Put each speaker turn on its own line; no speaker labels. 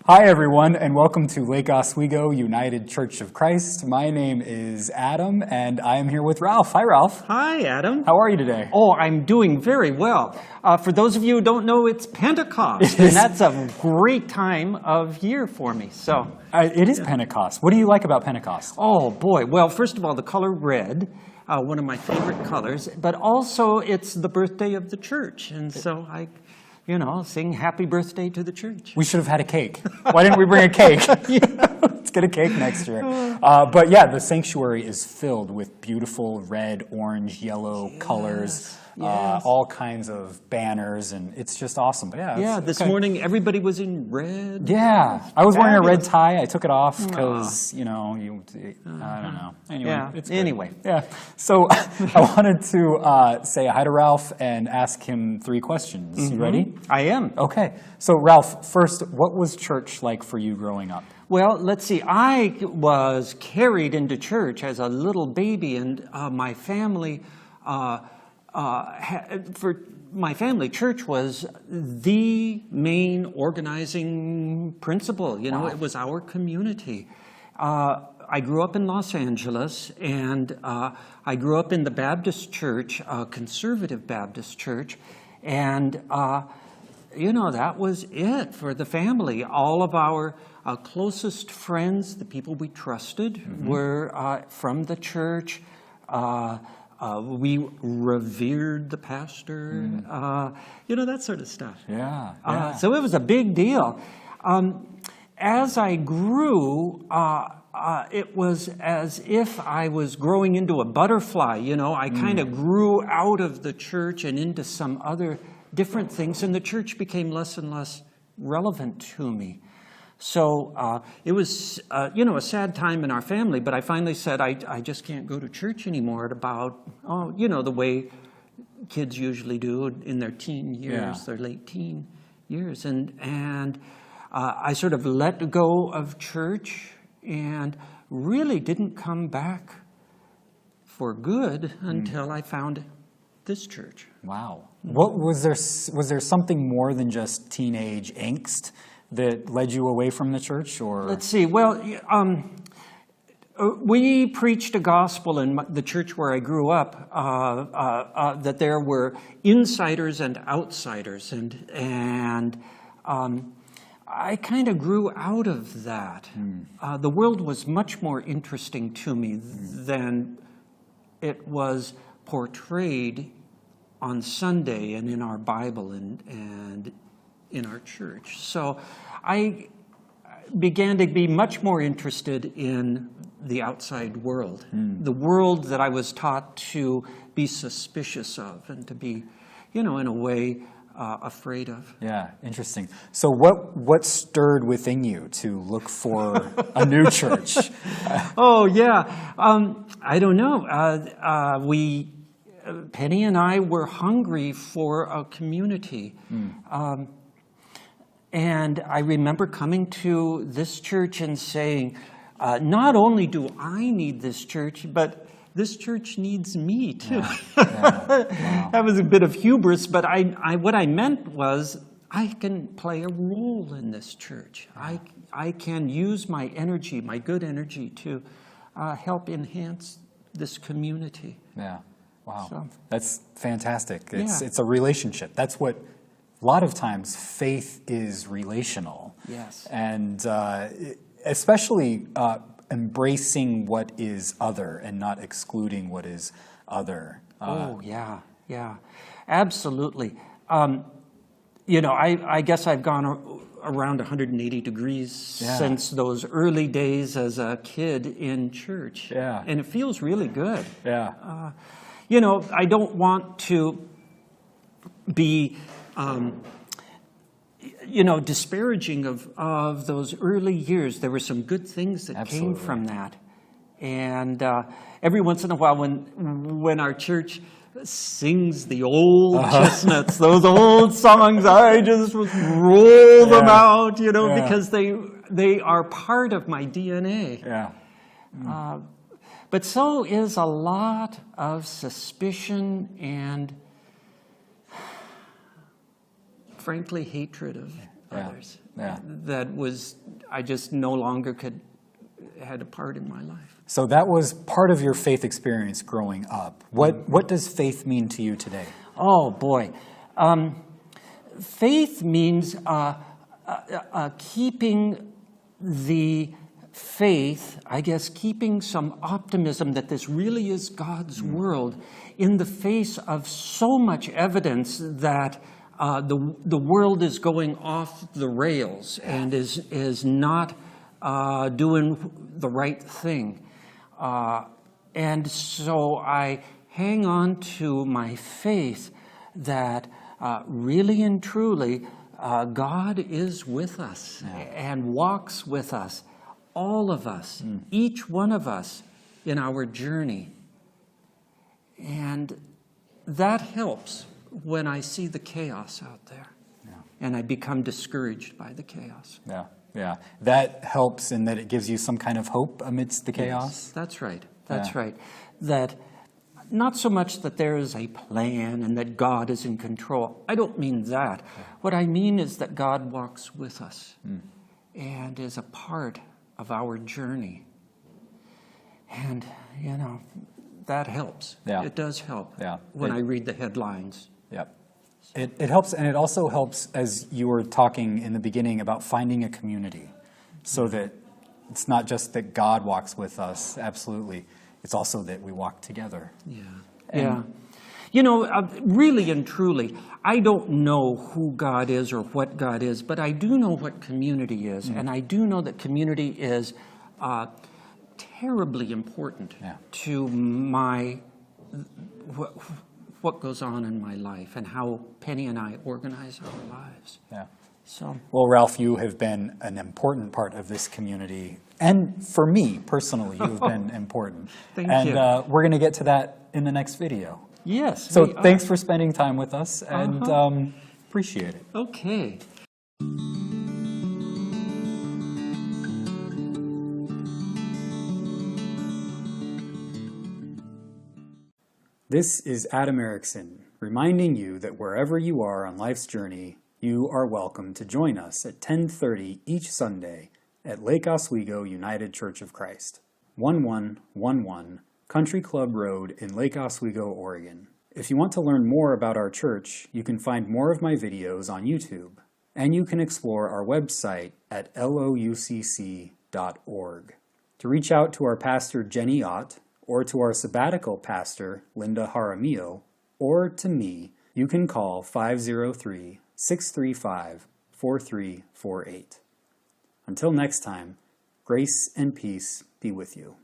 Hi, everyone, and welcome to Lake Oswego United Church of Christ. My name is Adam, and I am here with Ralph. Hi, Ralph.
Hi, Adam.
How are you today?
Oh, I'm doing very well. For those of you who don't know, it's Pentecost, and that's a great time of year for me.
It is Pentecost. What do you like about Pentecost?
Oh, boy. Well, first of all, the color red, one of my favorite colors, but also it's the birthday of the church, and so I sing happy birthday to the church.
We should have had a cake. Why didn't we bring a cake? Let's get a cake next year. But yeah, the sanctuary is filled with beautiful red, orange, yellow colors, all kinds of banners, and it's just awesome. But
this morning everybody was in red.
Yeah, I was wearing a red tie. I took it off because, I don't know. Anyway, Yeah. So I wanted to say hi to Ralph and ask him 3 questions. You ready?
I am.
Okay. So Ralph, first, what was church like for you growing up?
Well, let's see. I was carried into church as a little baby, and my family, church was the main organizing principle. It was our community. I grew up in Los Angeles, and I grew up in the Baptist church, conservative Baptist church, and that was it for the family. All of our closest friends, the people we trusted, were from the church. We revered the pastor, that sort of stuff.
Yeah.
So it was a big deal. As I grew, it was as if I was growing into a butterfly. I kind of grew out of the church and into some other different things, and the church became less and less relevant to me. So it was, a sad time in our family, but I finally said, I just can't go to church anymore at about, the way kids usually do in their teen years, their late teen years. And I sort of let go of church and really didn't come back for good until I found this church.
Wow. What was there something more than just teenage angst that led you away from the church, or?
Let's see. Well, we preached a gospel in the church where I grew up, that there were insiders and outsiders, and I kind of grew out of that. The world was much more interesting to me than it was portrayed on Sunday and in our Bible and in our church. So I began to be much more interested in the outside world, the world that I was taught to be suspicious of and to be, in a way, afraid of.
Yeah, interesting. So what stirred within you to look for a new church?
I don't know. Penny and I were hungry for a community. And I remember coming to this church and saying, not only do I need this church, but this church needs me too. Wow. That was a bit of hubris, but what I meant was I can play a role in this church. I can use my energy, my good energy, to help enhance this community.
Yeah. Wow. So, that's fantastic. It's a relationship. That's what, a lot of times, faith is relational.
Yes. And
especially embracing what is other and not excluding what is other.
Yeah. Absolutely. I guess I've gone around 180 degrees since those early days as a kid in church.
Yeah.
And it feels really good.
Yeah.
I don't want to be, disparaging of those early years. There were some good things that came from that. And every once in a while when our church sings the old chestnuts, those old songs, I just roll them out, because they are part of my DNA.
Yeah.
But so is a lot of suspicion and, frankly, hatred others.
Yeah.
That was, I just no longer had a part in my life.
So that was part of your faith experience growing up. What does faith mean to you today?
Oh, boy. Faith means keeping the faith, I guess, keeping some optimism that this really is God's world in the face of so much evidence that the world is going off the rails and is not doing the right thing. And so I hang on to my faith that really and truly God is with us and walks with us, all of us, each one of us in our journey. And that helps when I see the chaos out there and I become discouraged by the chaos.
Yeah, yeah. That helps in that it gives you some kind of hope amidst the chaos?
Yes, that's right. That's right. That not so much that there is a plan and that God is in control. I don't mean that. What I mean is that God walks with us and is a part of our journey. And, you know, that helps.
Yeah.
It does help
Yeah.
when I read the headlines.
Yep. It helps, and it also helps, as you were talking in the beginning, about finding a community so that it's not just that God walks with us, absolutely. It's also that we walk together.
Yeah.
And
You know, really and truly, I don't know who God is or what God is, but I do know what community is. And I do know that community is terribly important to what goes on in my life and how Penny and I organize our lives.
Yeah.
So,
well, Ralph, you have been an important part of this community. And for me, personally, you've been important.
Thank you.
And we're going to get to that in the next video.
Yes.
So thanks for spending time with us, and appreciate it.
Okay.
This is Adam Erickson, reminding you that wherever you are on life's journey, you are welcome to join us at 10:30 each Sunday at Lake Oswego United Church of Christ, 1111 Country Club Road in Lake Oswego, Oregon. If you want to learn more about our church, you can find more of my videos on YouTube, and you can explore our website at LOUCC.org. To reach out to our pastor, Jenny Ott, or to our sabbatical pastor, Linda Jaramillo, or to me, you can call 503-635-4348. Until next time, grace and peace be with you.